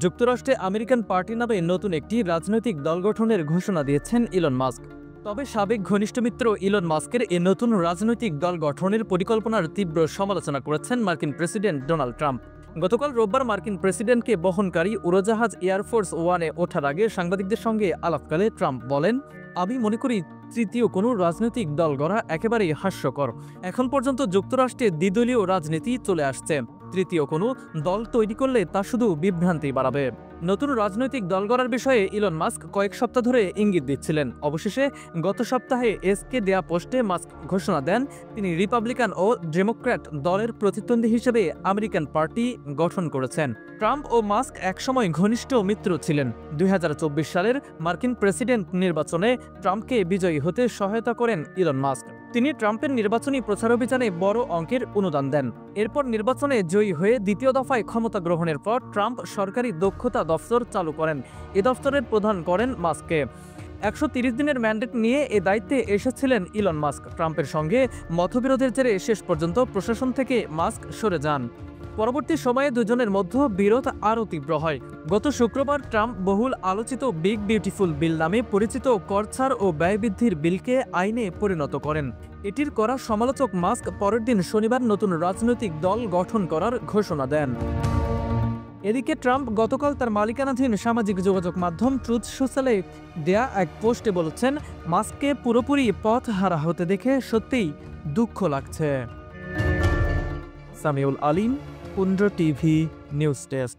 যুক্তরাষ্ট্রে American party নামে নতুন একটি রাজনৈতিক দল গঠনের ঘোষণা দিয়েছেন ইলন মাস্ক। তবে সাবেক ঘনিষ্ঠ মিত্র ইলন মাস্কের এ নতুন রাজনৈতিক দল গঠনের পরিকল্পনার তীব্র সমালোচনা করেছেন মার্কিন প্রেসিডেন্ট ডোনাল্ড ট্রাম্প। গতকাল রোববার মার্কিন প্রেসিডেন্টকে বহনকারী উড়োজাহাজ এয়ারফোর্স ওয়ানে ওঠার আগে সাংবাদিকদের সঙ্গে আলাপকালে ট্রাম্প বলেন, আমি মনে করি তৃতীয় কোনো রাজনৈতিক দল গড়া একেবারেই হাস্যকর। এখন পর্যন্ত যুক্তরাষ্ট্রে দ্বিদলীয় রাজনীতি চলে আসছে। তৃতীয় কোনো দল তৈরি করলে তা শুধু বিভ্রান্তি বাড়াবে। নতুন রাজনৈতিক দল গড়ার বিষয়ে ইলন মাস্ক কয়েক সপ্তাহ ধরে ইঙ্গিত দিচ্ছিলেন। অবশেষে গত সপ্তাহে এক্সকে দেয়া পোস্টে মাস্ক ঘোষণা দেন তিনি রিপাবলিকান ও ডেমোক্র্যাট দলের প্রতিদ্বন্দ্বী হিসেবে আমেরিকান পার্টি গঠন করেছেন। ট্রাম্প ও মাস্ক একসময় ঘনিষ্ঠ মিত্র ছিলেন। ২০২৪ সালের মার্কিন প্রেসিডেন্ট নির্বাচনে ট্রাম্পকে বিজয়ী হতে সহায়তা করেন ইলন মাস্ক। তিনি ট্রাম্পের নির্বাচনী প্রচারাভিযানে বড় অঙ্কের অনুদান দেন। এরপর নির্বাচনে জয়ী হয়ে দ্বিতীয় দফায় ক্ষমতা গ্রহণের পর ট্রাম্প সরকারি দক্ষতা দফতর চালু করেন। এ দফতরের প্রধান করেন মাস্ককে। ১৩০ দিনের ম্যান্ডেট নিয়ে এ দায়িত্বে এসেছিলেন ইলন মাস্ক। ট্রাম্পের সঙ্গে মতবিরোধের জেরে শেষ পর্যন্ত প্রশাসন থেকে মাস্ক সরে যান। পরবর্তী সময়ে দুজনের মধ্যে বিরোধ আরও তীব্র হয়। গত শুক্রবার ট্রাম্প বহুল আলোচিত বিগ বিউটিফুল বিল নামে পরিচিত কর ছাড় ও ব্যয় বৃদ্ধির বিলকে আইনে পরিণত করেন। এটির করা সমালোচক মাস্ক পরের দিন শনিবার নতুন রাজনৈতিক দল গঠন করার ঘোষণা দেন। এদিকে ট্রাম্প গতকাল তার মালিকানাধীন সামাজিক যোগাযোগ মাধ্যম ট্রুথ সোশ্যালে দেয়া এক পোস্টে বলেছেন, মাস্ককে পুরোপুরি পথ হারা হতে দেখে সত্যিই দুঃখ লাগছে। সামিউল আলিম, পুন্ড্র টিভি নিউজ ডেস্ক।